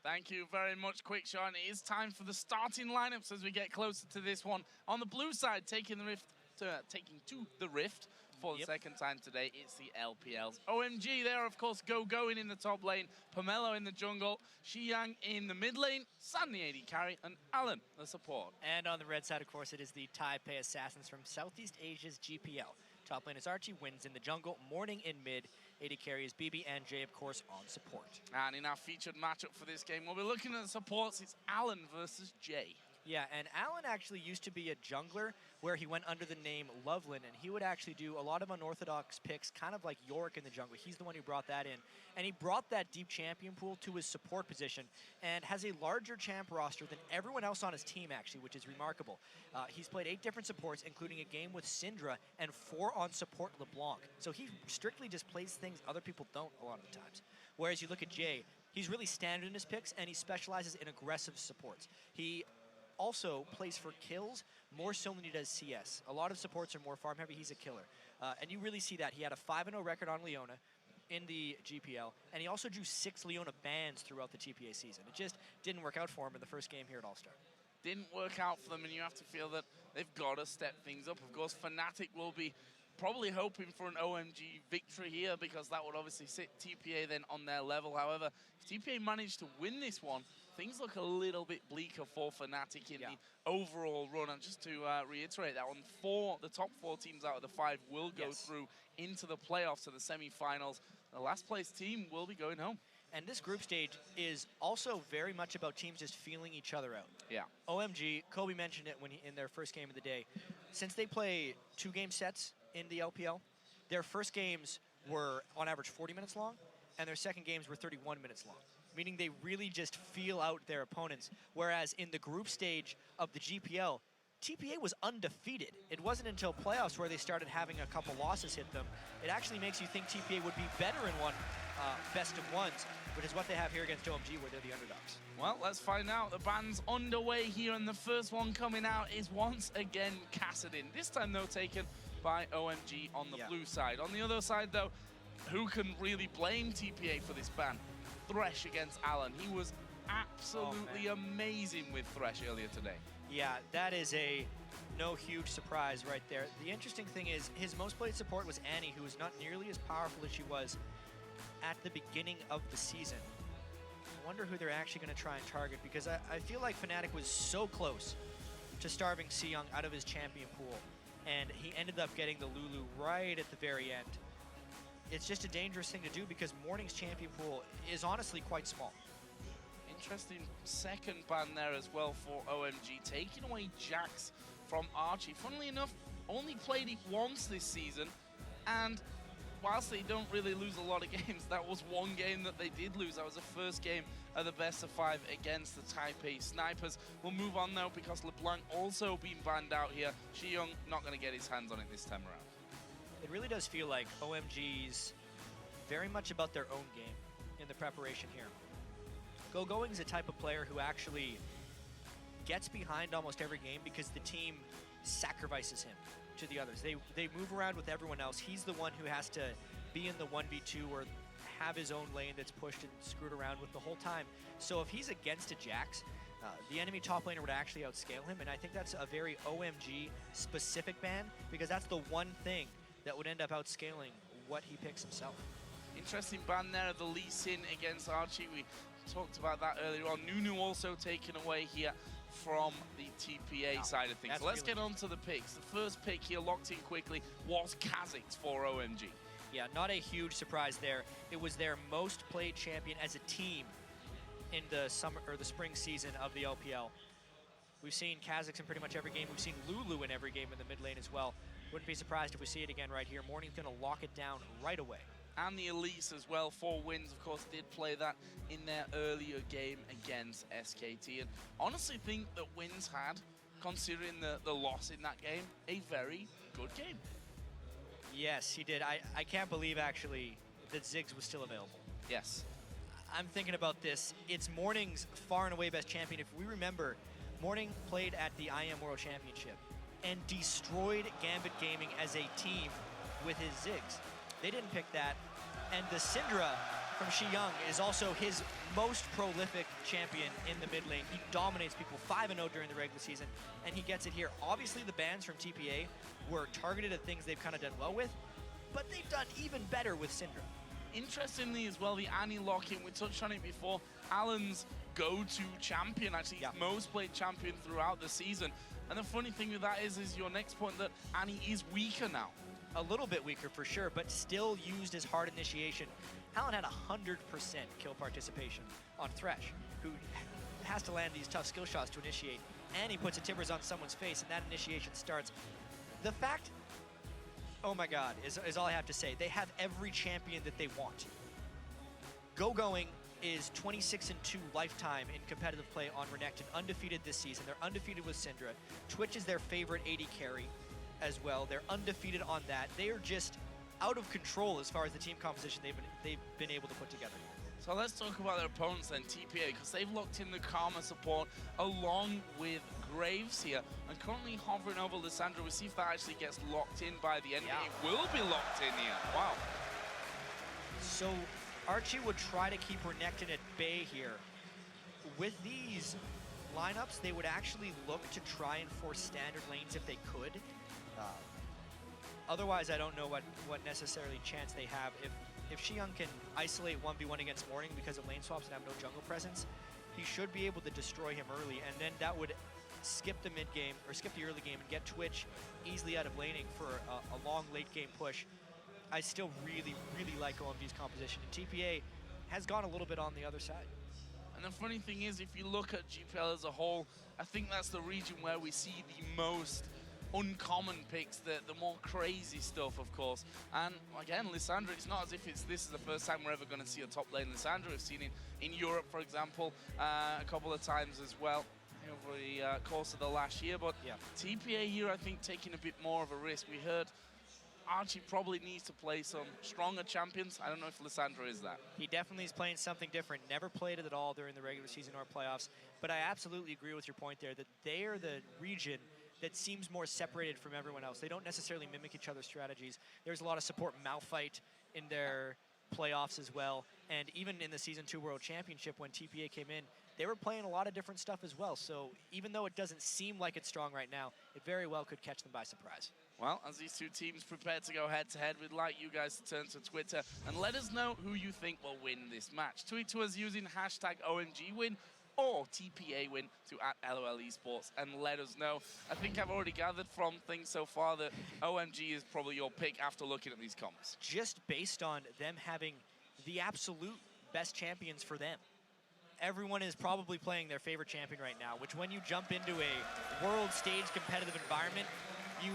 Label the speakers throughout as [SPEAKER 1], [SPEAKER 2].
[SPEAKER 1] Thank you very much, Quick Sean. It is time for the starting lineups as we get closer to this one. On the blue side, taking to the Rift for the second time today, it's the LPLs. OMG there, of course, going in the top lane, Pomelo in the jungle, Xiyang in the mid lane, San the AD carry, and Alan the support.
[SPEAKER 2] And on the red side, of course, it is the TPA Assassins from Southeast Asia's GPL. Top lane is Archie, Wins in the jungle, Morning in mid, AD carry is BB, and Jay, of course, on support.
[SPEAKER 1] And in our featured matchup for this game, we'll be looking at the supports. It's Alan versus Jay.
[SPEAKER 2] Yeah, and Alan actually used to be a jungler where he went under the name Loveland, and he would actually do a lot of unorthodox picks, kind of like Yorick in the jungle. He's the one who brought that in. And he brought that deep champion pool to his support position and has a larger champ roster than everyone else on his team, actually, which is remarkable. He's played 8 different supports, including a game with Syndra and 4 on support LeBlanc. So he strictly just plays things other people don't a lot of the times. Whereas you look at Jay, he's really standard in his picks, and he specializes in aggressive supports. He also plays for kills more so than he does CS. A lot of supports are more farm heavy. He's a killer. And you really see that. He had a 5-0 record on Leona in the GPL, and he also drew 6 Leona bans throughout the TPA season. It just didn't work out for him in the first game here at All-Star.
[SPEAKER 1] Didn't work out for them, and you have to feel that they've got to step things up. Of course, Fnatic will be probably hoping for an OMG victory here, because that would obviously sit TPA then on their level. However, if TPA managed to win this one, things look a little bit bleaker for Fnatic in the overall run. And just to reiterate that one, the top 4 teams out of the 5 will go through into the playoffs to the semi-finals. The last place team will be going home.
[SPEAKER 2] And this group stage is also very much about teams just feeling each other out.
[SPEAKER 1] Yeah.
[SPEAKER 2] OMG, Kobe mentioned it when in their first game of the day. Since they play 2-game sets in the LPL, their first games were on average 40 minutes long, and their second games were 31 minutes long, meaning they really just feel out their opponents. Whereas in the group stage of the GPL, TPA was undefeated. It wasn't until playoffs where they started having a couple losses hit them. It actually makes you think TPA would be better in one best of ones, which is what they have here against OMG, where they're the underdogs.
[SPEAKER 1] Well, let's find out. The band's underway here, and the first one coming out is once again Kassadin. This time, though, taken by OMG on the blue side. On the other side, though, who can really blame TPA for this ban? Thresh against Alan. He was absolutely amazing with Thresh earlier today.
[SPEAKER 2] Yeah, that is no huge surprise right there. The interesting thing is his most played support was Annie, who was not nearly as powerful as she was at the beginning of the season. I wonder who they're actually going to try and target, because I feel like Fnatic was so close to starving Xiyang out of his champion pool, and he ended up getting the Lulu right at the very end. It's just a dangerous thing to do because Morning's champion pool is honestly quite small.
[SPEAKER 1] Interesting second ban there as well for OMG, taking away Jax from Archie. Funnily enough, only played it once this season, and whilst they don't really lose a lot of games, that was one game that they did lose. That was the first game of the best of 5 against the TPA Snipers. We'll move on now because LeBlanc also being banned out here. Xiyang not going to get his hands on it this time around.
[SPEAKER 2] It really does feel like OMG's very much about their own game in the preparation here. Going is a type of player who actually gets behind almost every game because the team sacrifices him to the others. They move around with everyone else. He's the one who has to be in the 1v2 or have his own lane that's pushed and screwed around with the whole time. So if he's against a Jax, the enemy top laner would actually outscale him, and I think that's a very OMG specific ban, because that's the one thing that would end up outscaling what he picks himself.
[SPEAKER 1] Interesting ban there of the Lee Sin against Archie. We talked about that earlier on. Nunu also taken away here from the TPA side of things. So let's get on to the picks. The first pick here, locked in quickly, was Kha'Zix for OMG.
[SPEAKER 2] Yeah, not a huge surprise there. It was their most played champion as a team in the summer or the spring season of the LPL. We've seen Kha'Zix in pretty much every game. We've seen Lulu in every game in the mid lane as well. Wouldn't be surprised if we see it again right here. Morning's going to lock it down right away.
[SPEAKER 1] And the Elise as well, 4 wins, of course, did play that in their earlier game against SKT. And honestly think that Wins had, considering the loss in that game, a very good game.
[SPEAKER 2] Yes, he did. I can't believe, actually, that Ziggs was still available.
[SPEAKER 1] Yes.
[SPEAKER 2] I'm thinking about this. It's Morning's far and away best champion. If we remember, Morning played at the IM World Championship and destroyed Gambit Gaming as a team with his Ziggs. They didn't pick that. And the Syndra from Shi Young is also his most prolific champion in the mid lane. He dominates people 5-0 during the regular season, and he gets it here. Obviously, the bans from TPA were targeted at things they've kind of done well with, but they've done even better with Syndra.
[SPEAKER 1] Interestingly as well, the Annie lock-in, we touched on it before, Alan's go-to champion, actually his most played champion throughout the season. And the funny thing with that is your next point that Annie is weaker now.
[SPEAKER 2] A little bit weaker for sure, but still used as hard initiation. Alan had 100% kill participation on Thresh, who has to land these tough skill shots to initiate, and he puts a Timbers on someone's face, and that initiation starts. The fact, oh my god, is all I have to say. They have every champion that they want. Going is 26-2 lifetime in competitive play on Renekton, undefeated this season. They're undefeated with Syndra. Twitch is their favorite AD carry as well. They're undefeated on that. They are just out of control as far as the team composition they've been able to put together.
[SPEAKER 1] So let's talk about their opponents then, TPA, because they've locked in the Karma support along with Graves here, and currently hovering over Lissandra. We'll see if that actually gets locked in by the end.
[SPEAKER 2] Yeah.
[SPEAKER 1] It will be locked in here. Wow.
[SPEAKER 2] So Archie would try to keep Renekton at bay here. With these lineups, they would actually look to try and force standard lanes if they could. Otherwise, I don't know what necessarily chance they have. If Xiang can isolate 1v1 against Morning because of lane swaps and have no jungle presence, he should be able to destroy him early, and then that would skip the mid game, or skip the early game, and get Twitch easily out of laning for a long late game push. I still really, really like OMG's composition, and TPA has gone a little bit on the other side.
[SPEAKER 1] And the funny thing is, if you look at GPL as a whole, I think that's the region where we see the most uncommon picks, the more crazy stuff, of course. And again, Lissandra, it's not as if this is the first time we're ever going to see a top lane Lissandra. We've seen it in Europe, for example, a couple of times as well over the course of the last year. But TPA here, I think, taking a bit more of a risk. We heard Archie probably needs to play some stronger champions. I don't know if Lissandra is that.
[SPEAKER 2] He definitely is playing something different. Never played it at all during the regular season or playoffs. But I absolutely agree with your point there that they are the region that seems more separated from everyone else. They don't necessarily mimic each other's strategies. There's a lot of support Malphite in their playoffs as well. And even in the Season 2 World Championship when TPA came in, they were playing a lot of different stuff as well. So even though it doesn't seem like it's strong right now, it very well could catch them by surprise.
[SPEAKER 1] Well, as these two teams prepare to go head-to-head, we'd like you guys to turn to Twitter and let us know who you think will win this match. Tweet to us using hashtag OMGWin or TPA win to @LOL Esports and let us know. I think I've already gathered from things so far that OMG is probably your pick after looking at these comps.
[SPEAKER 2] Just based on them having the absolute best champions for them. Everyone is probably playing their favorite champion right now, which when you jump into a world stage competitive environment, you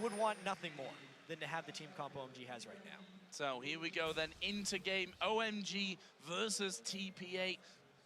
[SPEAKER 2] would want nothing more than to have the team comp OMG has right now.
[SPEAKER 1] So here we go then, into game OMG versus TPA.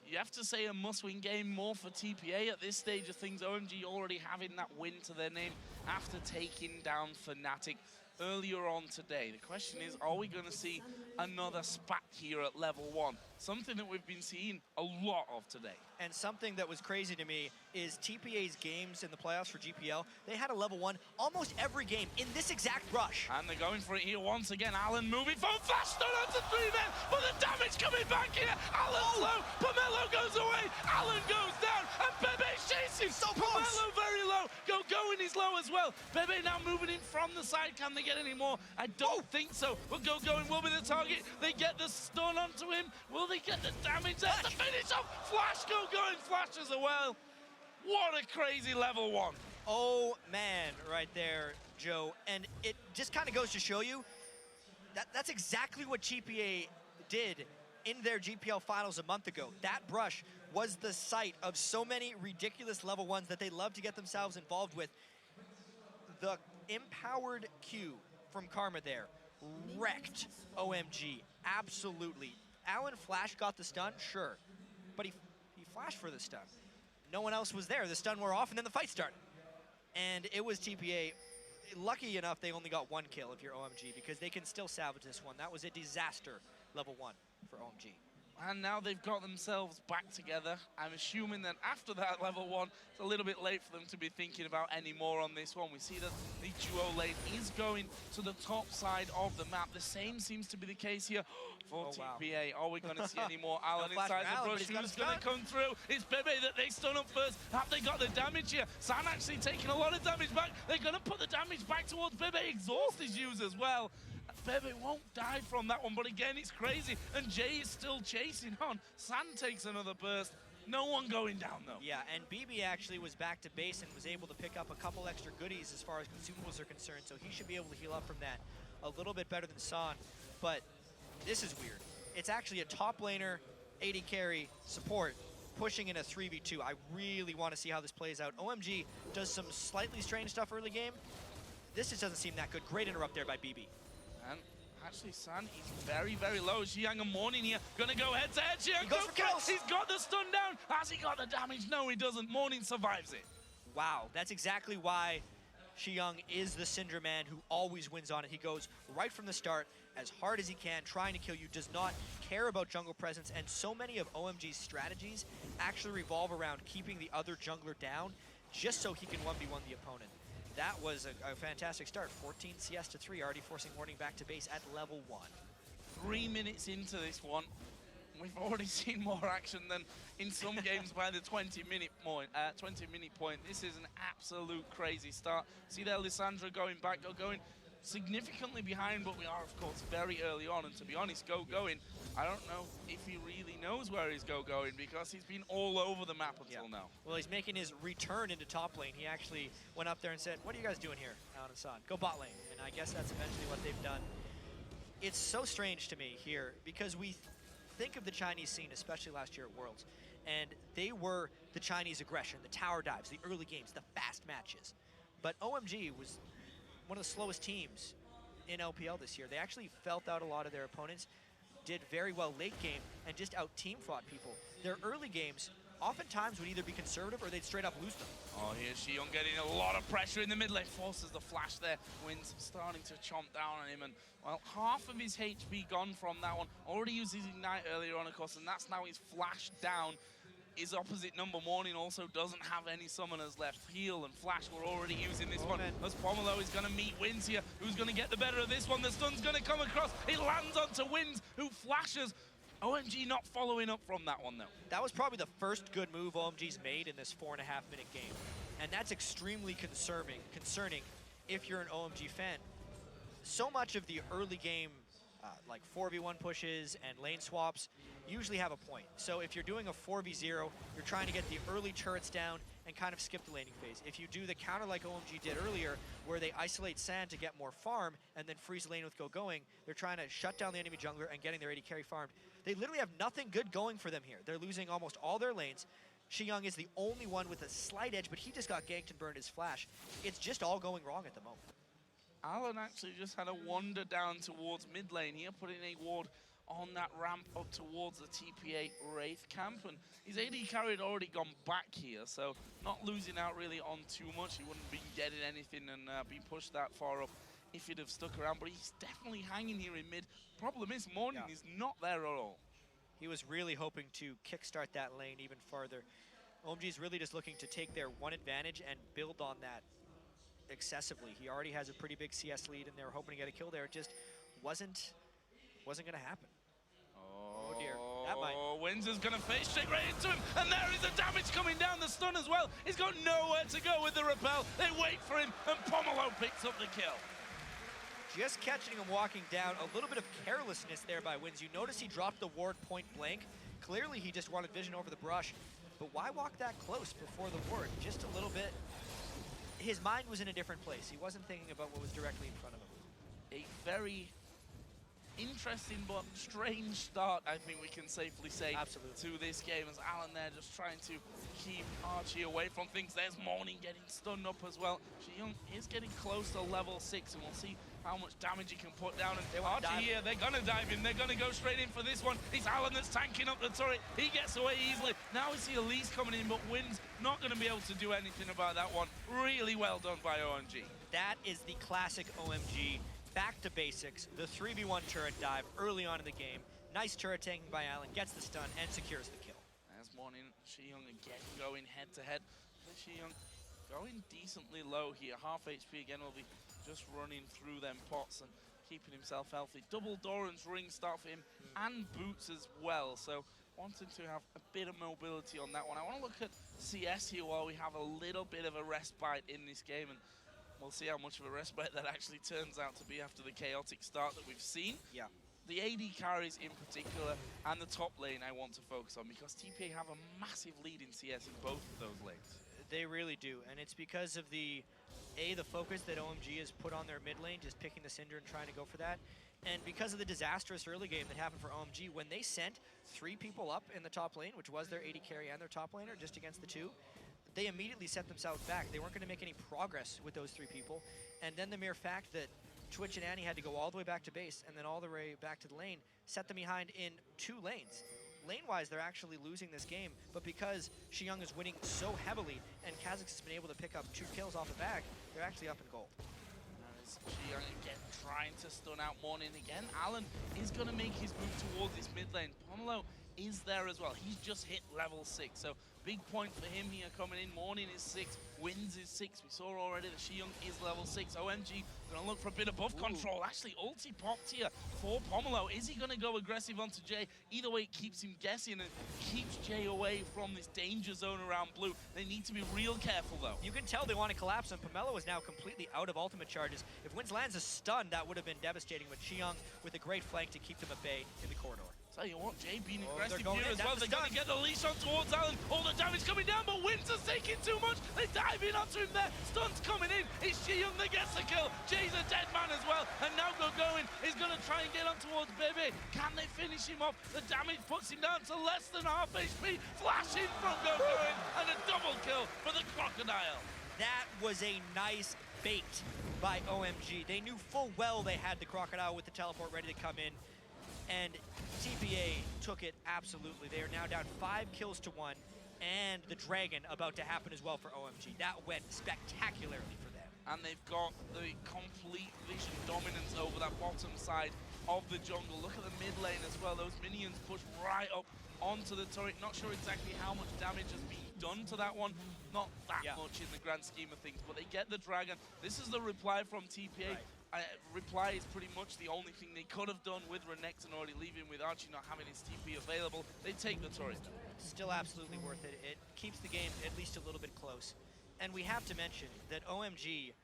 [SPEAKER 1] You have to say a must-win game more for TPA at this stage of things. OMG already having that win to their name after taking down Fnatic earlier on today. The question is, are we going to see another spat here at level 1? Something that we've been seeing a lot of today.
[SPEAKER 2] And something that was crazy to me is TPA's games in the playoffs for GPL, they had a level 1 almost every game in this exact rush.
[SPEAKER 1] And they're going for it here once again. Alan moving from flash stun onto 3 men, but the damage coming back here. Alan's low, Pomelo goes away, Alan goes down, and Bebe's chasing.
[SPEAKER 2] So close.
[SPEAKER 1] Pomelo very low, going is low as well. Bebe now moving in from the side. Can they get any more? I don't think so, but going will be the target. They get the stun onto him. Will they get the damage? That's the finish off. Flash going, Flash as well. What a crazy level 1.
[SPEAKER 2] Oh man, right there, Joe. And it just kind of goes to show you that's exactly what TPA did in their GPL finals a month ago. That brush was the site of so many ridiculous level 1s that they love to get themselves involved with. The empowered Q from Karma there wrecked OMG, absolutely. Alan Flash got the stun, sure, but he flashed for the stun. No one else was there. The stun wore off, and then the fight started. And it was TPA. Lucky enough, they only got 1 kill if you're OMG, because they can still salvage this one. That was a disaster level 1 for OMG.
[SPEAKER 1] And now they've got themselves back together. I'm assuming that after that level 1, it's a little bit late for them to be thinking about any more on this one. We see that the duo lane is going to the top side of the map. The same seems to be the case here for TPA. Are we going to see any more Alan inside the brush? Who's going to come through? It's Bebe that they stun up first. Have they got the damage here? San actually taking a lot of damage back. They're going to put the damage back towards Bebe. Exhaust is used as well. Bebe won't die from that one, but again, it's crazy. And Jay is still chasing on. San takes another burst. No one going down, though.
[SPEAKER 2] Yeah, and BB actually was back to base and was able to pick up a couple extra goodies as far as consumables are concerned, so he should be able to heal up from that a little bit better than San. But this is weird. It's actually a top laner, AD carry, support, pushing in a 3v2. I really want to see how this plays out. OMG does some slightly strange stuff early game. This just doesn't seem that good. Great interrupt there by BB.
[SPEAKER 1] And actually, San is very, very low. Xiang and Morning here, gonna go head to head. Xiang
[SPEAKER 2] goes for kills.
[SPEAKER 1] He's got the stun down. Has he got the damage? No, he doesn't. Morning survives it.
[SPEAKER 2] Wow, that's exactly why Xiang is the Syndra man who always wins on it. He goes right from the start, as hard as he can, trying to kill you, does not care about jungle presence, and so many of OMG's strategies actually revolve around keeping the other jungler down just so he can 1v1 the opponent. That was a fantastic start. 14 CS to 3, already forcing Morning back to base at level 1.
[SPEAKER 1] 3 minutes into this one, we've already seen more action than in some games by the 20-minute point. This is an absolute crazy start. See there, Lissandra going back, going significantly behind, but we are, of course, very early on. And to be honest, going, I don't know if he really knows where he's going because he's been all over the map until now.
[SPEAKER 2] Well, he's making his return into top lane. He actually went up there and said, what are you guys doing here, Alan and San? Go bot lane. And I guess that's eventually what they've done. It's so strange to me here because we think of the Chinese scene, especially last year at Worlds, and they were the Chinese aggression, the tower dives, the early games, the fast matches. But OMG was one of the slowest teams in LPL this year. They actually felt out a lot of their opponents, did very well late game, and just out-team fought people. Their early games oftentimes would either be conservative or they'd straight up lose them.
[SPEAKER 1] Oh, here's Xiong getting a lot of pressure in the mid lane, forces the flash there. Wind's starting to chomp down on him, and well, half of his HP gone from that one. Already used his Ignite earlier on, of course, and that's now his flash down. His opposite number, Morning, also doesn't have any summoners left. Heal and Flash were already using this one. As Pomelo is going to meet Wins here. Who's going to get the better of this one? The stun's going to come across. It lands onto Wins, who flashes. OMG not following up from that one, though.
[SPEAKER 2] That was probably the first good move OMG's made in this 4.5-minute game. And that's extremely concerning if you're an OMG fan. So much of the early game, like 4v1 pushes and lane swaps, usually have a point. So if you're doing a 4v0, you're trying to get the early turrets down and kind of skip the laning phase. If you do the counter like OMG did earlier, where they isolate Sand to get more farm and then freeze the lane with going, they're trying to shut down the enemy jungler and getting their AD carry farmed. They literally have nothing good going for them here. They're losing almost all their lanes. Xiang is the only one with a slight edge, but he just got ganked and burned his flash. It's just all going wrong at the moment.
[SPEAKER 1] Alan actually just had a wander down towards mid lane here, putting a ward on that ramp up towards the TPA Wraith camp, and his AD carry had already gone back here, so not losing out really on too much. He wouldn't be getting anything and be pushed that far up if he'd have stuck around, but he's definitely hanging here in mid. Problem is, Morning is not there at all.
[SPEAKER 2] He was really hoping to kickstart that lane even farther. OMG is really just looking to take their one advantage and build on that excessively. He already has a pretty big CS lead, and they were hoping to get a kill there. It just wasn't going to happen. Oh dear, that might.
[SPEAKER 1] Windsor's going to face straight right into him, and there is the damage coming down, the stun as well. He's got nowhere to go with the repel. They wait for him, and Pomelo picks up the kill.
[SPEAKER 2] Just catching him walking down, a little bit of carelessness there by Wins. You notice he dropped the ward point blank. Clearly he just wanted vision over the brush, but why walk that close before the ward? Just a little bit. His mind was in a different place. He wasn't thinking about what was directly in front of him.
[SPEAKER 1] A very interesting but strange start, I think we can safely say, to this game, as Alan there just trying to keep Archie away from things. There's Morning getting stunned up as well. Xiong is getting close to level 6, and we'll see how much damage he can put down. And Archie here, they're going to dive in. They're going to go straight in for this one. It's Alan that's tanking up the turret. He gets away easily. Now we see Elise coming in, but Wynn's not going to be able to do anything about that one. Really well done by OMG.
[SPEAKER 2] That is the classic OMG. Back to basics, the 3v1 turret dive early on in the game. Nice turret tanking by Allen, gets the stun, and secures the kill.
[SPEAKER 1] As Morning, Shi-Young again going head-to-head. Shi-Young going decently low here. Half HP again will be just running through them pots and keeping himself healthy. Double Doran's ring start for him and boots as well. So wanting to have a bit of mobility on that one. I want to look at CS here while we have a little bit of a respite in this game, and we'll see how much of a respite that actually turns out to be after the chaotic start that we've seen.
[SPEAKER 2] Yeah.
[SPEAKER 1] The AD carries in particular and the top lane I want to focus on, because TPA have a massive lead in CS in both of those lanes.
[SPEAKER 2] They really do, and it's because of the focus that OMG has put on their mid lane, just picking the Cinder and trying to go for that. And because of the disastrous early game that happened for OMG, when they sent 3 people up in the top lane, which was their AD carry and their top laner, just against the 2, they immediately set themselves back. They weren't going to make any progress with those 3 people. And then the mere fact that Twitch and Annie had to go all the way back to base and then all the way back to the lane set them behind in 2 lanes. Lane-wise, they're actually losing this game, but because Shi-Young is winning so heavily and Kha'Zix has been able to pick up 2 kills off the back, they're actually up in gold.
[SPEAKER 1] Shi-Young again trying to stun out Morning again. Allen is going to make his move towards this mid lane. Pomelo is there as well. He's just hit level 6, so big point for him here coming in. Morning is 6, Wins is 6. We saw already that Shi-Young is level 6. OMG going to look for a bit of buff control. Actually, ulti popped here for Pomelo. Is he going to go aggressive onto Jay? Either way, it keeps him guessing and keeps Jay away from this danger zone around blue. They need to be real careful, though.
[SPEAKER 2] You can tell they want to collapse him. Pomelo is now completely out of ultimate charges. If Wins lands a stun, that would have been devastating, with Shi-Young with a great flank to keep them at bay in the corridor.
[SPEAKER 1] Tell you what, Jay being aggressive here as
[SPEAKER 2] in,
[SPEAKER 1] well. They're going to get the leash on towards Allen. All the damage coming down, but Wins is taking too much. They dive in onto him there. Stun's coming in. It's Shi-Young that gets the kill. Jay's a dead man as well. And now Going is going to try and get on towards Bebe. Can they finish him off? The damage puts him down to less than half HP. Flash in from Going and a double kill for the Crocodile.
[SPEAKER 2] That was a nice bait by OMG. They knew full well they had the Crocodile with the teleport ready to come in. And TPA took it absolutely. They are now down 5 kills to 1, and the Dragon about to happen as well for OMG. That went spectacularly for them.
[SPEAKER 1] And they've got the complete vision dominance over that bottom side of the jungle. Look at the mid lane as well. Those minions push right up onto the turret. Not sure exactly how much damage has been done to that one. Not that much in the grand scheme of things, but they get the Dragon. This is the reply from TPA. Right. Reply is pretty much the only thing they could have done with Renekton already leaving, with Archie not having his TP available. They take the turret.
[SPEAKER 2] Still absolutely worth it. It keeps the game at least a little bit close. And we have to mention that OMG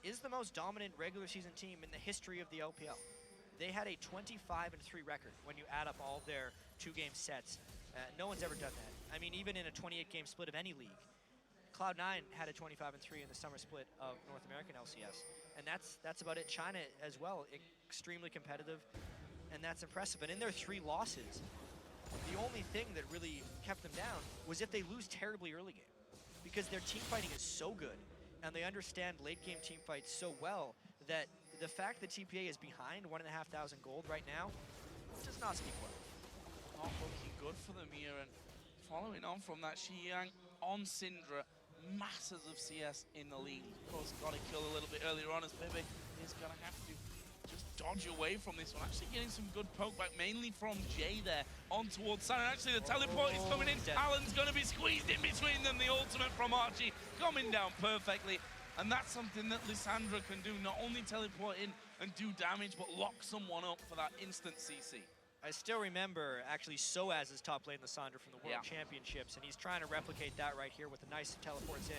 [SPEAKER 2] is the most dominant regular season team in the history of the LPL. They had a 25-3 record when you add up all their 2-game sets. No one's ever done that. I mean, even in a 28-game split of any league, Cloud9 had a 25-3 in the summer split of North American LCS. And that's about it. China as well, extremely competitive, and that's impressive. And in their 3 losses, the only thing that really kept them down was if they lose terribly early game, because their team fighting is so good, and they understand late game team fights so well that the fact that TPA is behind 1,500 gold right now does not speak well.
[SPEAKER 1] Not looking good for them here, and following on from that, Shi-Young on Syndra. Masses of CS in the lead. Of course, got a kill a little bit earlier on, as Bebe is going to have to just dodge away from this one. Actually getting some good poke back, mainly from Jay there, on towards San. Actually, the teleport is coming in. Allen's going to be squeezed in between them. The ultimate from Archie coming down perfectly. And that's something that Lissandra can do. Not only teleport in and do damage, but lock someone up for that instant CC.
[SPEAKER 2] I still remember, actually, Soaz's top lane, Lissandra, from the World Championships, and he's trying to replicate that right here with the nice teleports in.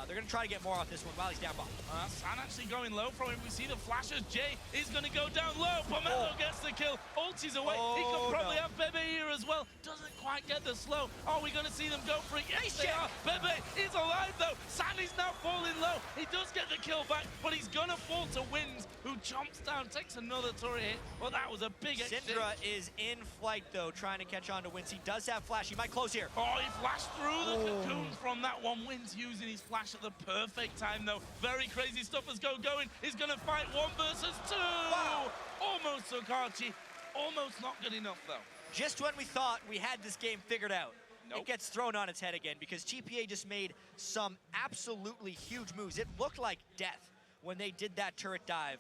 [SPEAKER 2] They're going to try to get more off this one while he's down bottom.
[SPEAKER 1] San actually going low from him. We see the flashes. Jay is going to go down low. Pomelo gets the kill. Ulti's away. He could probably have Bebe here as well. Doesn't quite get the slow. Are we going to see them go for it? Yes, they are. Bebe is alive, though. San is now falling low. He does get the kill back, but he's going to fall to Wins, who jumps down, takes another turret hit. Well, that was a big
[SPEAKER 2] Syndra is in flight, though, trying to catch on to Wins. He does have flash. He might close here.
[SPEAKER 1] Oh, he flashed through the cocoon from that one. Wins using his flash at the perfect time, though. Very crazy stuff as Going. He's going to fight 1 versus 2.
[SPEAKER 2] Wow.
[SPEAKER 1] Almost took Archie. Almost not good enough, though.
[SPEAKER 2] Just when we thought we had this game figured out,
[SPEAKER 1] nope.
[SPEAKER 2] It gets thrown on its head again, because TPA just made some absolutely huge moves. It looked like death when they did that turret dive,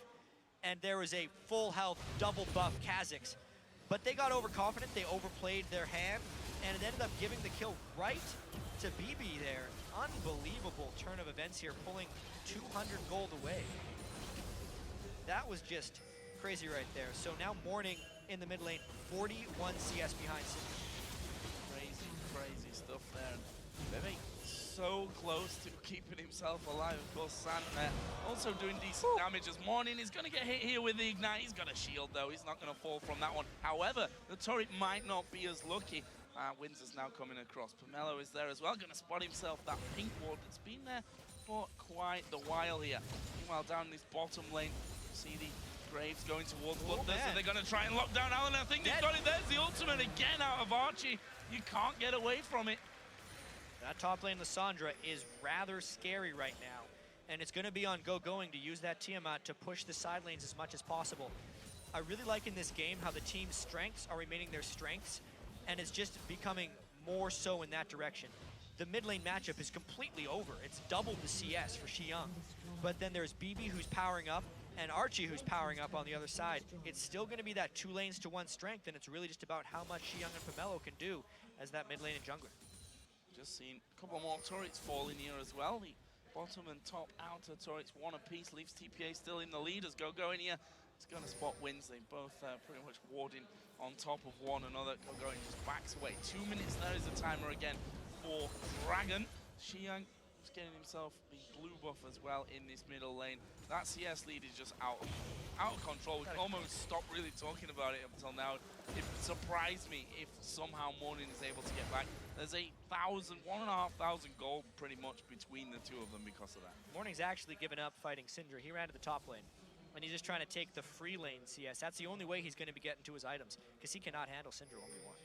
[SPEAKER 2] and there was a full health, double buff Kha'Zix. but they got overconfident, they overplayed their hand, and it ended up giving the kill right to BB there. Unbelievable turn of events here, pulling 200 gold away. That was just crazy right there. So now Morning in the mid lane, 41 CS behind Cinder.
[SPEAKER 1] Crazy, crazy stuff there. Bebe so close to keeping himself alive. Of course, San also doing decent damage as Morning is going to get hit here with the Ignite. He's got a shield, though. He's not going to fall from that one. However, the turret might not be as lucky. Windsor's now coming across. Pomelo is there as well, going to spot himself that pink ward that's been there for quite the while here. Meanwhile, down this bottom lane, see the Graves going towards Bloodthirst, so they're going to try and lock down Allen. I think they've got it. There's the ultimate again out of Archie. You can't get away from it.
[SPEAKER 2] That top lane Lissandra is rather scary right now, and it's going to be on going to use that Tiamat to push the side lanes as much as possible. I really like in this game how the team's strengths are remaining their strengths, and it's just becoming more so in that direction. The mid lane matchup is completely over. It's doubled the CS for Xiang. But then there's BB who's powering up, and Archie who's powering up on the other side. It's still going to be that 2 lanes to 1 strength, and it's really just about how much Xiang and Pomelo can do as that mid lane and jungler.
[SPEAKER 1] Just seen a couple more turrets falling here as well. The bottom and top outer turrets, one apiece, leaves TPA still in the lead as Go in here. It's going to spot wins. They both pretty much warding on top of one another. Go just backs away. 2 minutes there is the timer again for Dragon. Xiang is getting himself the blue buff as well in this middle lane. That CS lead is just out of control. We can almost stop really talking about it up until now. It surprised me if somehow Morning is able to get back. There's 1,500 gold pretty much between the two of them because of that.
[SPEAKER 2] Morning's actually given up fighting Syndra. He ran to the top lane, and he's just trying to take the free lane CS. That's the only way he's going to be getting to his items, because he cannot handle Syndra 1v1.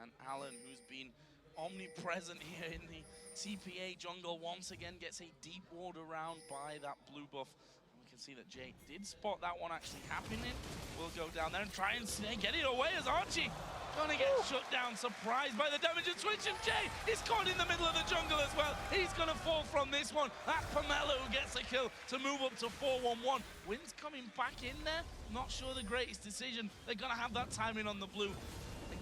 [SPEAKER 1] And Allen, who's been omnipresent here in the TPA jungle, once again gets a deep ward around by that blue buff. And we can see that Jay did spot that one actually happening. We'll go down there and try and get it away as Archie gonna get shut down, surprised by the damage and switch, and Jay is caught in the middle of the jungle as well. He's gonna fall from this one. That's Pomelo who gets a kill to move up to 4-1-1. Wind's coming back in there. Not sure the greatest decision. They're gonna have that timing on the blue.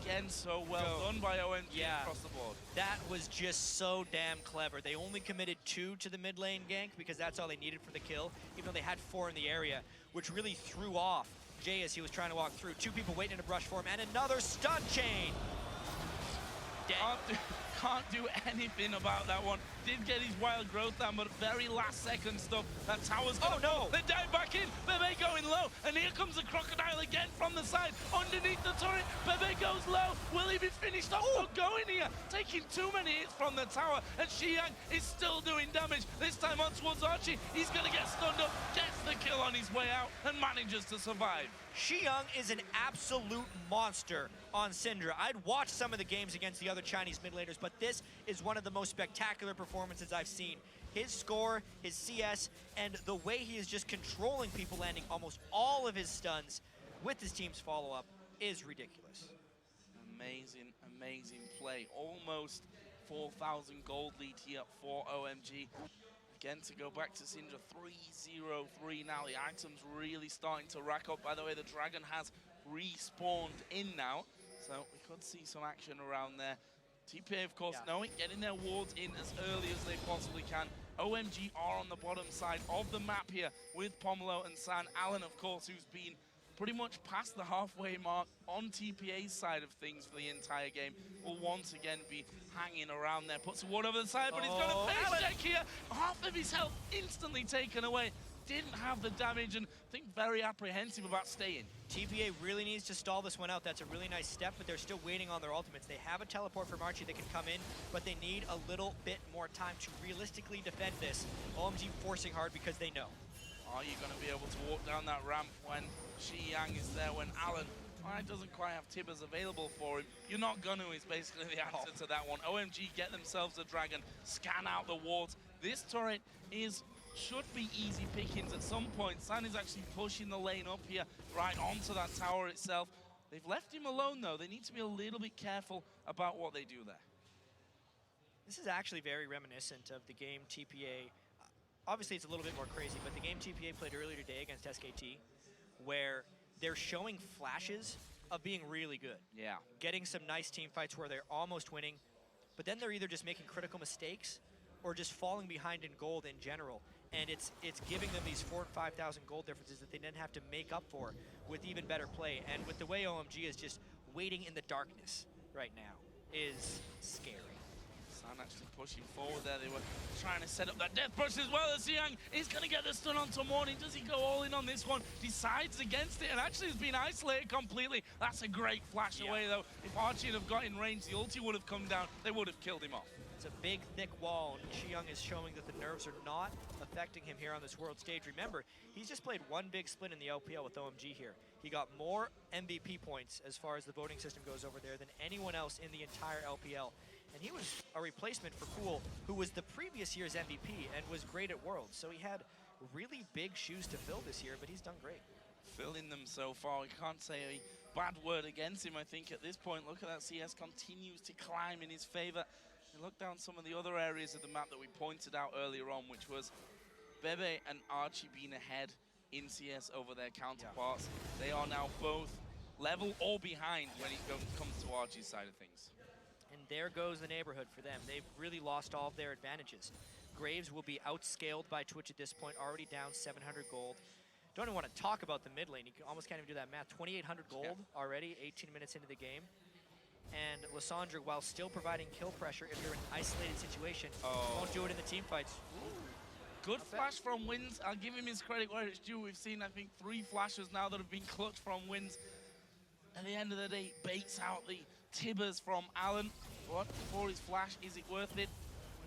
[SPEAKER 1] Again, so well done by OMG across the board. That
[SPEAKER 2] was just so damn clever. They only committed 2 to the mid lane gank because that's all they needed for the kill, even though they had 4 in the area, which really threw off Jay as he was trying to walk through. 2 people waiting in a brush for him, and another stun chain.
[SPEAKER 1] Can't do anything about that one. Did get his wild growth down, but very last second stuff. That tower's gonna fall. They dive back in. Bebe going low, and here comes the crocodile again from the side. Underneath the turret, Bebe goes low. Will he be finished off? Going here, taking too many hits from the tower, and Xiang is still doing damage. This time on towards Archie. He's gonna get stunned up, gets the kill on his way out, and manages to survive.
[SPEAKER 2] Xiang is an absolute monster on Syndra. I'd watched some of the games against the other Chinese mid laners, but this is one of the most spectacular performances I've seen. His score, his CS, and the way he is just controlling people, landing almost all of his stuns with his team's follow-up is ridiculous.
[SPEAKER 1] Amazing, amazing play. Almost 4,000 gold lead here for OMG. Again, to go back to Syndra, 3-0-3 now. The items really starting to rack up. By the way, the Dragon has respawned in now, so we could see some action around there. TPA, of course, knowing, getting their wards in as early as they possibly can. OMG are on the bottom side of the map here with Pomelo and San. Allen, of course, who's been pretty much past the halfway mark on TPA's side of things for the entire game, will once again be hanging around there. Puts a ward over the side, but he's got a face check here. Half of his health instantly taken away. Didn't have the damage, and I think very apprehensive about staying.
[SPEAKER 2] TPA really needs to stall this one out. That's a really nice step, but they're still waiting on their ultimates. They have a teleport from Archie that can come in, but they need a little bit more time to realistically defend this. OMG forcing hard because they know.
[SPEAKER 1] Are you going to be able to walk down that ramp when Xiang is there, when Allen doesn't quite have Tibbers available for him? You're not going to is basically the answer to that one. OMG get themselves a Dragon, scan out the wards. This turret should be easy pickings at some point. San is actually pushing the lane up here, right onto that tower itself. They've left him alone, though. They need to be a little bit careful about what they do there.
[SPEAKER 2] This is actually very reminiscent of the game TPA. Obviously, it's a little bit more crazy, but the game TPA played earlier today against SKT, where they're showing flashes of being really good.
[SPEAKER 1] Yeah.
[SPEAKER 2] Getting some nice team fights where they're almost winning, but then they're either just making critical mistakes or just falling behind in gold in general. And it's giving them these 4,000 and 5,000 gold differences that they didn't have to make up for with even better play. And with the way OMG is just waiting in the darkness right now is scary.
[SPEAKER 1] Sun actually pushing forward there. They were trying to set up that death push as well as Young. He's going to get the stun onto Morning. Does he go all in on this one? Decides against it and actually has been isolated completely. That's a great flash away though. If Archie had got in range, the ulti would have come down. They would have killed him off.
[SPEAKER 2] It's a big, thick wall, and Young is showing that the nerves are not affecting him here on this world stage. Remember, he's just played one big split in the LPL with OMG here. He got more MVP points as far as the voting system goes over there than anyone else in the entire LPL. And he was a replacement for Cool, who was the previous year's MVP and was great at Worlds. So he had really big shoes to fill this year, but he's done great.
[SPEAKER 1] Filling them so far. We can't say a bad word against him, I think, at this point. Look at that. CS continues to climb in his favor. And look down some of the other areas of the map that we pointed out earlier on, which was Bebe and Archie being ahead in CS over their counterparts. They are now both level or behind when it comes to Archie's side of things.
[SPEAKER 2] And there goes the neighborhood for them. They've really lost all of their advantages. Graves will be outscaled by Twitch at this point, already down 700 gold. Don't even want to talk about the mid lane. You almost can't even do that math. 2,800 gold already, 18 minutes into the game. And Lissandra, while still providing kill pressure if they're in an isolated situation, won't do it in the team fights.
[SPEAKER 1] Good flash from Wins. I'll give him his credit where it's due. We've seen, I think, 3 flashes now that have been clutch from Wins. At the end of the day, baits out the Tibbers from Allen. But for his flash, is it worth it?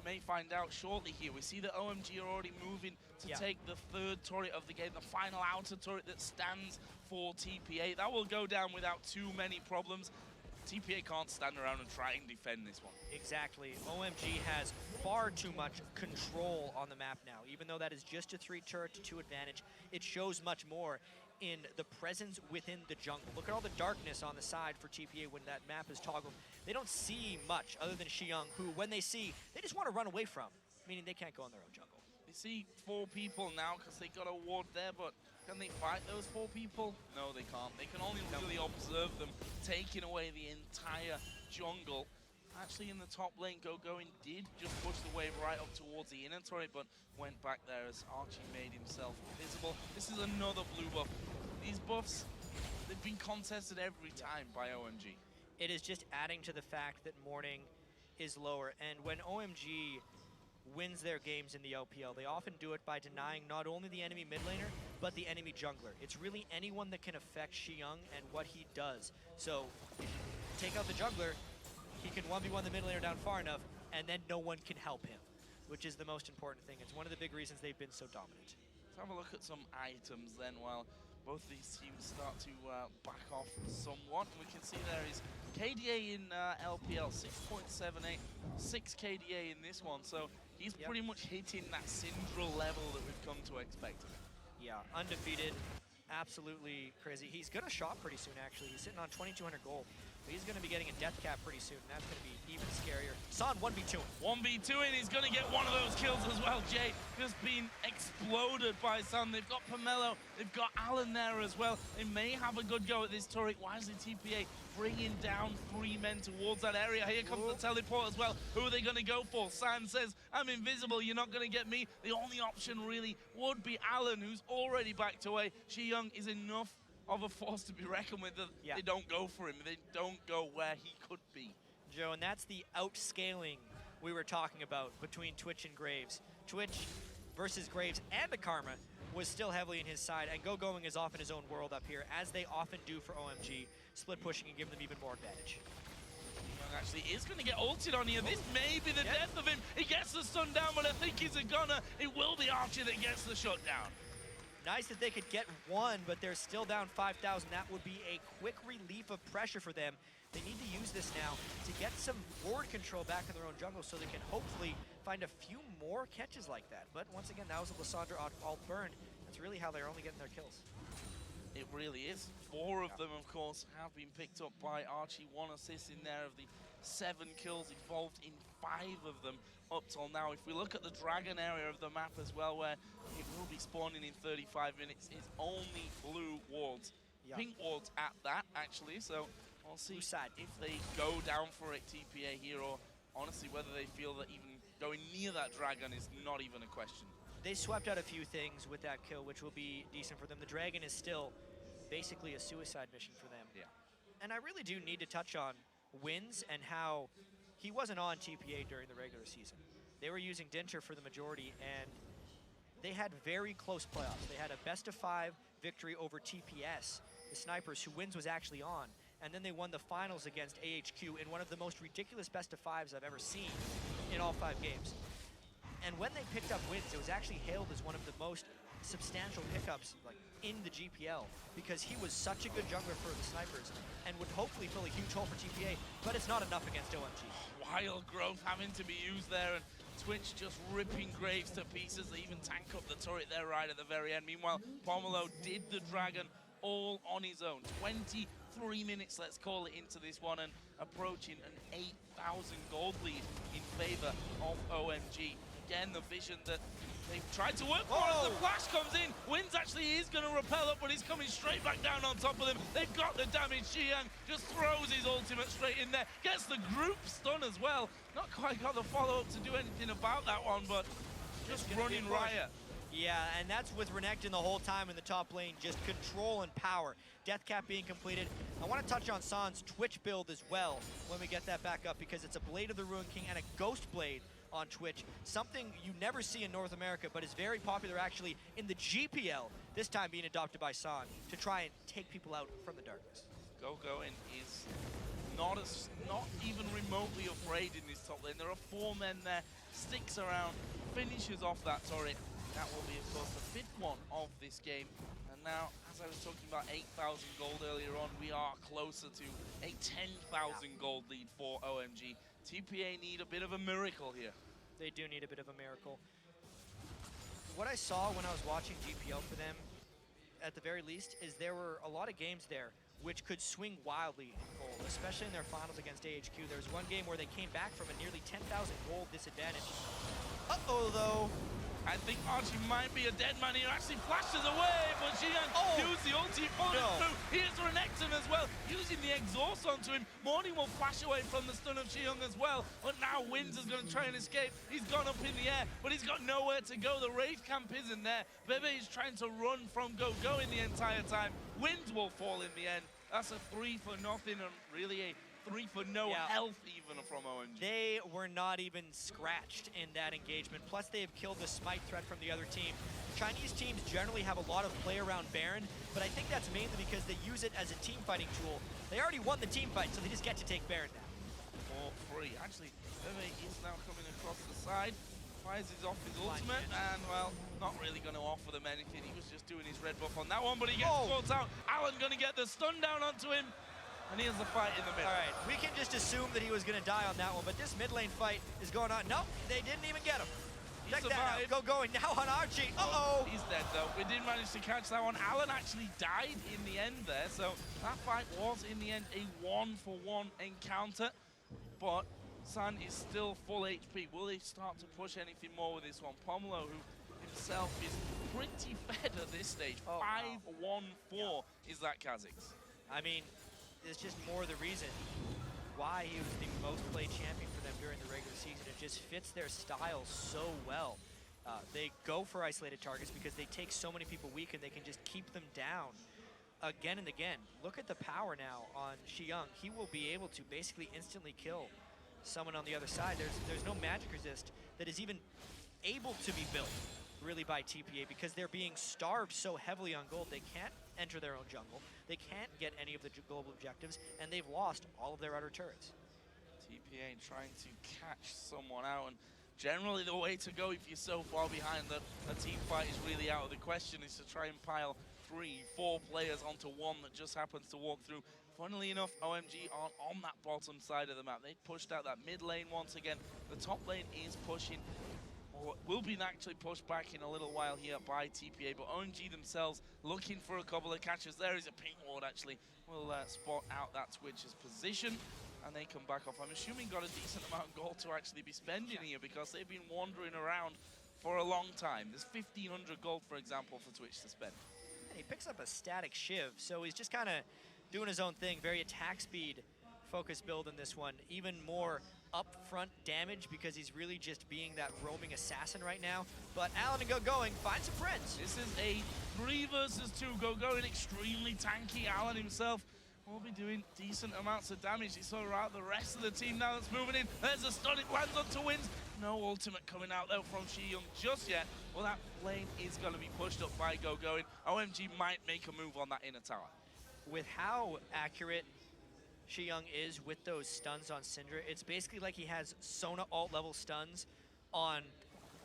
[SPEAKER 1] We may find out shortly here. We see that OMG are already moving to take the 3rd turret of the game, the final outer turret that stands for TPA. That will go down without too many problems. TPA can't stand around and try and defend this one.
[SPEAKER 2] Exactly. OMG has far too much control on the map now. Even though that is just a 3 turret to 2 advantage, it shows much more in the presence within the jungle. Look at all the darkness on the side for TPA when that map is toggled. They don't see much other than Young, who, when they see, they just want to run away from, meaning they can't go in their own jungle.
[SPEAKER 1] They see 4 people now because they got a ward there, but can they fight those 4 people? No, they can't. They can only really observe them, taking away the entire jungle. Actually, in the top lane, Going did just push the wave right up towards the inner turret, but went back there as Archie made himself visible. This is another blue buff. These buffs, they've been contested every time by OMG.
[SPEAKER 2] It is just adding to the fact that Morning is lower, and when OMG wins their games in the LPL, they often do it by denying not only the enemy mid laner, but the enemy jungler. It's really anyone that can affect Young and what he does. So, take out the jungler, he can 1v1 the mid laner down far enough, and then no one can help him, which is the most important thing. It's one of the big reasons they've been so dominant.
[SPEAKER 1] Let's have a look at some items then while both these teams start to back off somewhat. We can see there is KDA in LPL, 6.78, 6 KDA in this one, so he's pretty much hitting that Syndral level that we've come to expect of him.
[SPEAKER 2] Yeah, undefeated, absolutely crazy. He's gonna shop pretty soon, actually. He's sitting on 2,200 gold. But he's gonna be getting a death cap pretty soon, and that's gonna be even scarier. San 1v2.
[SPEAKER 1] 1v2 and he's gonna get one of those kills as well. Jay just been exploded by San. They've got Pomelo, they've got Allen there as well. They may have a good go at this turret. Why is the TPA bringing down 3 men towards that area? Here comes the teleport as well. Who are they gonna go for? San says, I'm invisible, you're not gonna get me. The only option really would be Allen, who's already backed away. Young is enough of a force to be reckoned with. They don't go for him. They don't go where he could be.
[SPEAKER 2] Joe, and that's the outscaling we were talking about between Twitch and Graves. Twitch versus Graves and the Karma was still heavily in his side, and Going is off in his own world up here, as they often do for OMG, split pushing and giving them even more advantage.
[SPEAKER 1] Young actually is going to get ulted on here. This may be the death of him. He gets the stun down, but I think he's a gunner. It will be Archie that gets the shutdown.
[SPEAKER 2] Nice that they could get one, but they're still down 5,000. That would be a quick relief of pressure for them. They need to use this now to get some board control back in their own jungle so they can hopefully find a few more catches like that. But once again, that was a Lissandra alt burn. That's really how they're only getting their kills.
[SPEAKER 1] It really is. 4 of them, of course, have been picked up by Archie. 1 assist in there of the 7 kills involved in 5 of them up till now. If we look at the Dragon area of the map as well, where it will be spawning in 35 minutes, it's only blue wards.
[SPEAKER 2] Yeah.
[SPEAKER 1] Pink wards at that, actually, so we'll see
[SPEAKER 2] Side.
[SPEAKER 1] if they go down for it, TPA here, or honestly whether they feel that even going near that dragon is not even a question.
[SPEAKER 2] They swept out a few things with that kill, which will be decent for them. The dragon is still basically a suicide mission for them.
[SPEAKER 1] Yeah.
[SPEAKER 2] And I really do need to touch on Wins and how he wasn't on TPA during the regular season. They were using Dinter for the majority, and they had very close playoffs. They had a best-of-5 victory over TPS, the Snipers, who Wins was actually on. And then they won the finals against AHQ in one of the most ridiculous best-of-5s I've ever seen in all 5 games. And when they picked up Wins, it was actually hailed as one of the most substantial pickups in the GPL, because he was such a good jungler for the Snipers and would hopefully fill a huge hole for TPA, but it's not enough against OMG.
[SPEAKER 1] Wild growth having to be used there, and Twitch just ripping Graves to pieces. They even tank up the turret there right at the very end. Meanwhile, Pomelo did the dragon all on his own. 23 minutes, let's call it, into this one, and approaching an 8,000 gold lead in favor of OMG. Again, the vision that they've tried to work for as the flash comes in. Wins actually is going to repel up, but he's coming straight back down on top of them. They've got the damage. Xiang just throws his ultimate straight in there. Gets the group stun as well. Not quite got the follow-up to do anything about that one, but just running riot.
[SPEAKER 2] Yeah, and that's with Renekton the whole time in the top lane, just control and power. Death Cap being completed. I want to touch on San's Twitch build as well when we get that back up, because it's a Blade of the Ruined King and a Ghost Blade on Twitch, something you never see in North America, but is very popular actually in the GPL, this time being adopted by San to try and take people out from the darkness.
[SPEAKER 1] Go-Going is not even remotely afraid in this top lane. There are 4 men there, sticks around, finishes off that turret. That will be, of course, the 5th one of this game. And now, as I was talking about 8,000 gold earlier on, we are closer to a 10,000 gold lead for OMG. TPA need a bit of a miracle here.
[SPEAKER 2] They do need a bit of a miracle. What I saw when I was watching GPL for them, at the very least, is there were a lot of games there which could swing wildly in gold, especially in their finals against AHQ. There was one game where they came back from a nearly 10,000 gold disadvantage. Uh-oh, though.
[SPEAKER 1] I think Archie might be a dead man here. Actually flashes away, but Xiang used the ulti, pulling through. Here's Renekton as well, using the exhaust onto him. Morning will flash away from the stun of Xiang as well, but now Wins is going to try and escape. He's gone up in the air, but he's got nowhere to go. The Wraith camp isn't there. Bebe is trying to run from Go in the entire time. Wins will fall in the end. That's a 3 for nothing, and really a 3 for no health even from OMG.
[SPEAKER 2] They were not even scratched in that engagement. Plus, they have killed the smite threat from the other team. Chinese teams generally have a lot of play around Baron, but I think that's mainly because they use it as a team fighting tool. They already won the team fight, so they just get to take Baron now.
[SPEAKER 1] For free. Actually, Bebe is now coming across the side. Fires off his ultimate, and, well, not really going to offer them anything. He was just doing his red buff on that one, but he gets caught out. Alan going to get the stun down onto him. And here's the fight in the middle.
[SPEAKER 2] All right, we can just assume that he was going to die on that one, but this mid lane fight is going on. Nope, they didn't even get him. Check that out. Going now on Archie. Uh-oh.
[SPEAKER 1] He's dead, though. We did manage to catch that one. Alan actually died in the end there, so that fight was, in the end, a 1-for-1 encounter. But San is still full HP. Will they start to push anything more with this one? Pomelo, who himself is pretty fed at this stage. 5-1-4 is that Kha'Zix.
[SPEAKER 2] I mean, it's just more the reason why he was the most played champion for them during the regular season. It just fits their style so well. They go for isolated targets because they take so many people weak and they can just keep them down again and again. Look at the power now on Xiang. He will be able to basically instantly kill someone on the other side. There's no magic resist that is even able to be built really by TPA because they're being starved so heavily on gold. They can't enter their own jungle. They can't get any of the global objectives, and they've lost all of their outer turrets.
[SPEAKER 1] TPA trying to catch someone out, and generally the way to go if you're so far behind that a team fight is really out of the question is to try and pile 3-4 players onto one that just happens to walk through. Funnily enough, OMG aren't on that bottom side of the map. They pushed out that mid lane once again. The top lane is pushing, or will be actually pushed back in a little while here by TPA, but OMG themselves looking for a couple of catches. There is a pink ward actually. Will spot out that Twitch's position, and they come back off. I'm assuming got a decent amount of gold to actually be spending here because they've been wandering around for a long time. There's 1,500 gold, for example, for Twitch to spend.
[SPEAKER 2] he picks up a static shiv, so he's just kind of doing his own thing. Very attack speed focus build in this one. Even more upfront damage because he's really just being that roaming assassin right now. But Alan and going, find some friends.
[SPEAKER 1] This is a 3 versus 2. Going extremely tanky. Alan himself will be doing decent amounts of damage. He saw out the rest of the team now that's moving in. There's a stun, it lands onto Wins. No ultimate coming out though from Shi-Young just yet. Well, that lane is going to be pushed up by going. OMG might make a move on that inner tower.
[SPEAKER 2] With how accurate Shi-Young is with those stuns on Syndra, it's basically like he has Sona alt level stuns on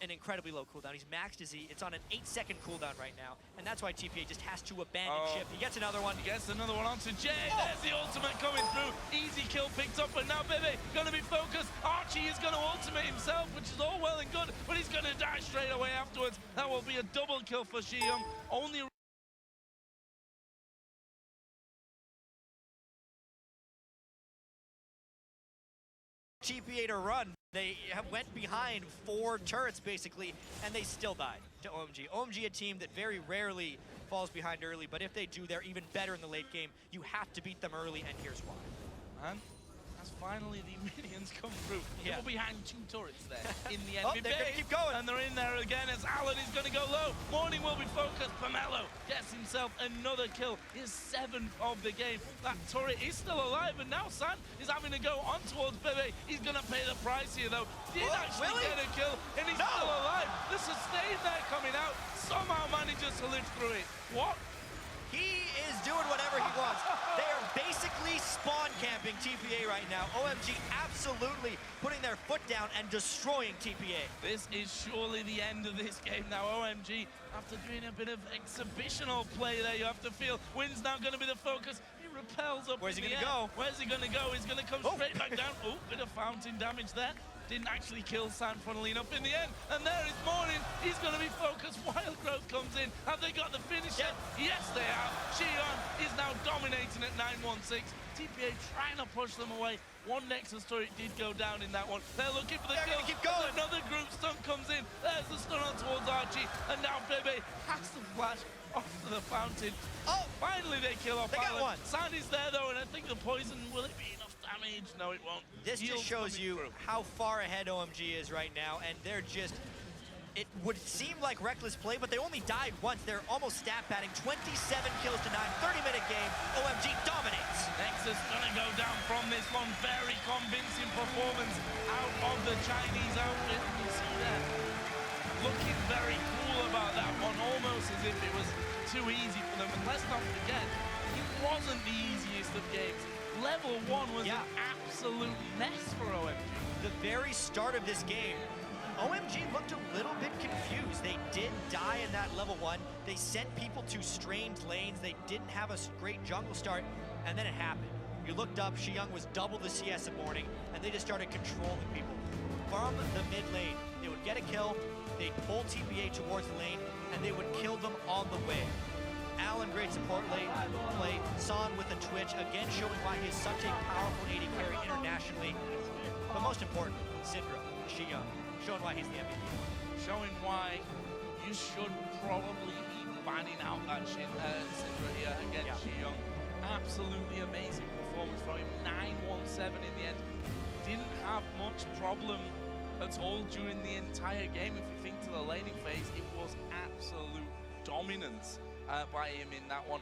[SPEAKER 2] an incredibly low cooldown. He's maxed his E. It's on an 8-second cooldown right now, and that's why TPA just has to abandon ship. He gets another one.
[SPEAKER 1] He gets another one onto Jay. There's the ultimate coming through. Easy kill picked up, but now Bebe going to be focused. Archie is going to ultimate himself, which is all well and good, but he's going to die straight away afterwards. That will be a double kill for Shi-Young. Only
[SPEAKER 2] TPA to run. They went behind 4 turrets basically, and they still died to OMG. OMG, a team that very rarely falls behind early, but if they do, they're even better in the late game. You have to beat them early, and here's why.
[SPEAKER 1] Man, as finally the minions come through. They were behind 2 turrets there in the end.
[SPEAKER 2] They're gonna keep going.
[SPEAKER 1] And they're in there again as Alan is going to go low. Morning will be focused. Pomelo gets himself another kill. His 7th of the game. That turret is still alive, and now San is having to go on towards Bebe. He's going to pay the price here, though. Did actually get a kill, and he's still alive. The sustain there coming out. Somehow manages to live through it. What?
[SPEAKER 2] He is doing whatever he wants. They are basically spawn camping TPA right now. OMG absolutely putting their foot down and destroying TPA.
[SPEAKER 1] This is surely the end of this game now. OMG, after doing a bit of exhibitional play there, you have to feel Win's now going to be the focus. He repels up.
[SPEAKER 2] Where's he going to go?
[SPEAKER 1] Where's he going to go? He's going to come straight back down. Oh, bit of fountain damage there. Didn't actually kill San, funnily enough, in the end. And there is Morning. He's going to be focused. Wild Growth comes in. Have they got the finish yet? Yes, they have. Shi-Young is now dominating at 9-1-6. TPA trying to push them away. One Nexus turret did go down in that one. They're looking for the kill.
[SPEAKER 2] Keep going.
[SPEAKER 1] Another group stun comes in. There's the stun on towards Archie. And now Bebe has to flash off to the fountain.
[SPEAKER 2] Oh!
[SPEAKER 1] Finally they kill off
[SPEAKER 2] They got one.
[SPEAKER 1] San is there though, and I think the poison, will it be enough damage? No, it won't.
[SPEAKER 2] This just shows you how far ahead OMG is right now, and they're just, it would seem like reckless play, but they only died once. They're almost stat padding. 27 kills to 9, 30-minute game. OMG dominates.
[SPEAKER 1] Nexus gonna go down from this one. Very convincing performance out of the Chinese outfit. You see that? Looking very cool about that one, almost as if it was too easy for them. And let's not forget, it wasn't the easiest of games. Level 1 was an absolute mess for OMG.
[SPEAKER 2] The very start of this game, OMG looked a little bit confused. They did die in that level 1. They sent people to strange lanes. They didn't have a great jungle start, and then it happened. You looked up, Shi-Young was double the CS of Morning, and they just started controlling people. From the mid lane, they would get a kill, they'd pull TPA towards the lane, and they would kill them on the way. Alan, great support lane play. San with a twitch, again showing why he is such a powerful AD carry internationally. But most importantly, Syndra, Shi-Young, showing why he's the MVP.
[SPEAKER 1] Showing why you should probably be banning out that Syndra here against Shi-Young. Absolutely amazing performance from him. 9-1-7 in the end. Didn't have much problem at all during the entire game. If you think to the laning phase, it was absolute dominance by him in that one.